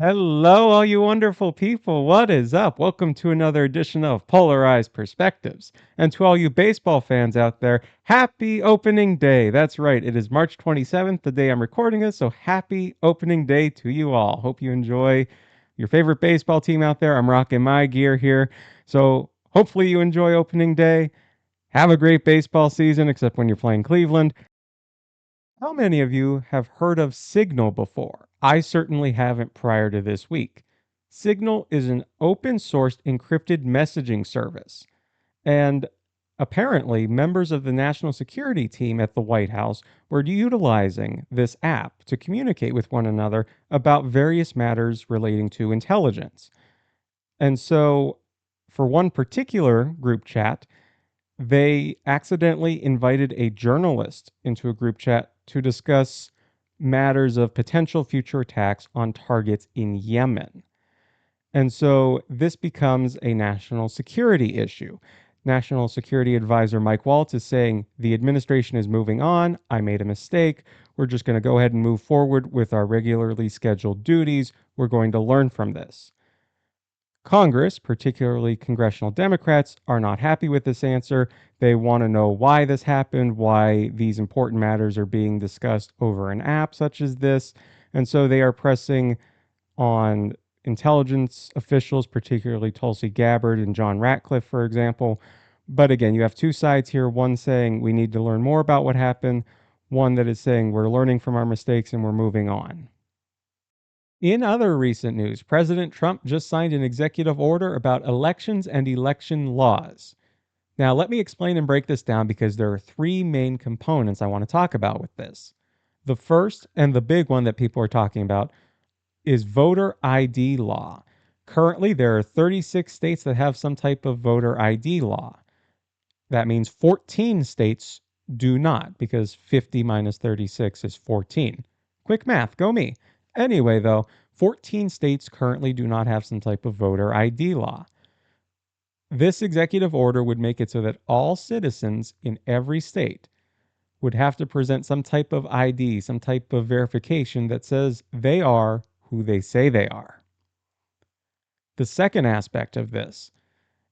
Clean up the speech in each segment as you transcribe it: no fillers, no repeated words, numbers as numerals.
Hello, all you wonderful people. What is up? Welcome to another edition of Polarized Perspectives. And to all you baseball fans out there, happy opening day. That's right. It is March 27th, the day I'm recording this. So happy opening day to you all. Hope you enjoy your favorite baseball team out there. I'm rocking my gear here. So hopefully you enjoy opening day. Have a great baseball season, except when you're playing Cleveland. How many of you have heard of Signal before? I certainly haven't prior to this week. Signal is an open sourced encrypted messaging service. And apparently, members of the national security team at the White House were utilizing this app to communicate with one another about various matters relating to intelligence. And so, for one particular group chat, they accidentally invited a journalist into a group chat to discuss matters of potential future attacks on targets in Yemen. And so this becomes a national security issue. National Security Advisor Mike Waltz is saying the administration is moving on. I made a mistake. We're just going to go ahead and move forward with our regularly scheduled duties. We're going to learn from this. Congress, particularly congressional Democrats, are not happy with this answer. They want to know why this happened, why these important matters are being discussed over an app such as this. And so they are pressing on intelligence officials, particularly Tulsi Gabbard and John Ratcliffe, for example. But again, you have two sides here, one saying we need to learn more about what happened, one that is saying we're learning from our mistakes and we're moving on. In other recent news, President Trump just signed an executive order about elections and election laws. Now, let me explain and break this down because there are three main components I want to talk about with this. The first and the big one that people are talking about is voter ID law. Currently, there are 36 states that have some type of voter ID law. That means 14 states do not, because 50 minus 36 is 14. Quick math, go me. Anyway, though, 14 states currently do not have some type of voter ID law. This executive order would make it so that all citizens in every state would have to present some type of ID, some type of verification that says they are who they say they are. The second aspect of this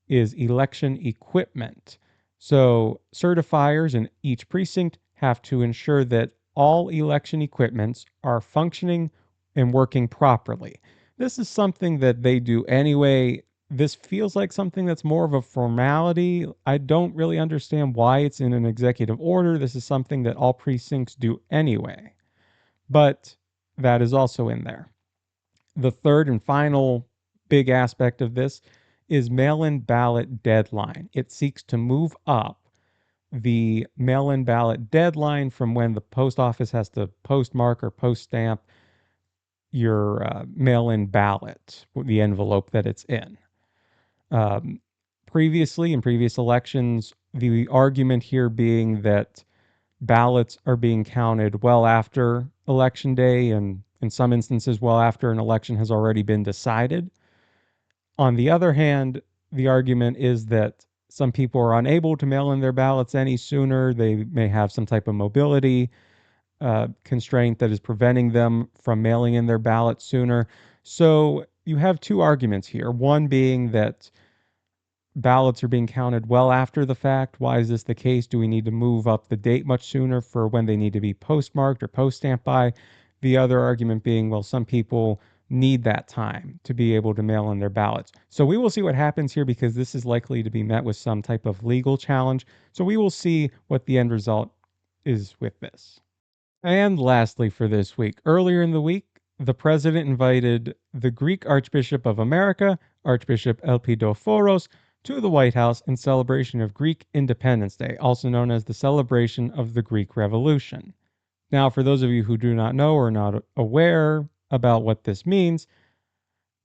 is election equipment. So certifiers in each precinct have to ensure that all election equipments are functioning and working properly. This is something that they do anyway. This feels like something that's more of a formality. I don't really understand why it's in an executive order. This is something that all precincts do anyway. But that is also in there. The third and final big aspect of this is mail-in ballot deadline. It seeks to move up the mail-in ballot deadline from when the post office has to postmark or post stamp your mail-in ballot, the envelope that it's in. Um, Previously, in previous elections, the argument here being that ballots are being counted well after election day, and in some instances, well after an election has already been decided. On the other hand, the argument is that some people are unable to mail in their ballots any sooner. They may have some type of mobility constraint that is preventing them from mailing in their ballots sooner. So you have two arguments here. One being that ballots are being counted well after the fact. Why is this the case? Do we need to move up the date much sooner for when they need to be postmarked or post stamped by? The other argument being, well, some people need that time to be able to mail in their ballots. So we will see what happens here because this is likely to be met with some type of legal challenge. So we will see what the end result is with this. And lastly, for this week, earlier in the week, the president invited the Greek Archbishop of America, Archbishop Elpidoforos, to the White House in celebration of Greek Independence Day, also known as the celebration of the Greek Revolution. Now, for those of you who do not know or are not aware about what this means,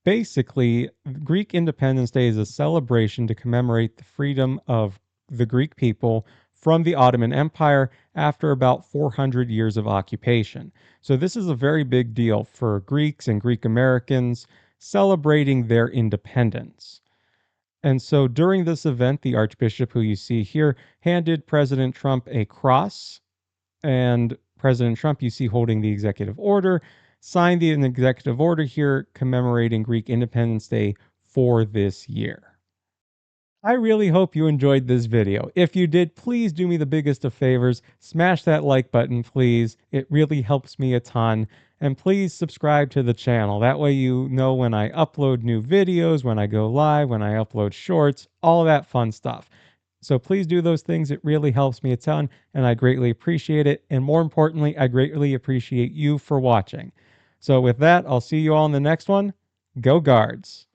basically, Greek Independence Day is a celebration to commemorate the freedom of the Greek people from the Ottoman Empire after about 400 years of occupation. So, this is a very big deal for Greeks and Greek Americans celebrating their independence. And so, during this event, the Archbishop, who you see here, handed President Trump a cross, and President Trump, you see holding the executive order, signed an executive order here commemorating Greek Independence Day for this year. I really hope you enjoyed this video. If you did, please do me the biggest of favors. Smash that like button, please. It really helps me a ton. And please subscribe to the channel. That way you know when I upload new videos, when I go live, when I upload shorts, all that fun stuff. So please do those things. It really helps me a ton, and I greatly appreciate it. And more importantly, I greatly appreciate you for watching. So with that, I'll see you all in the next one. Go Guards!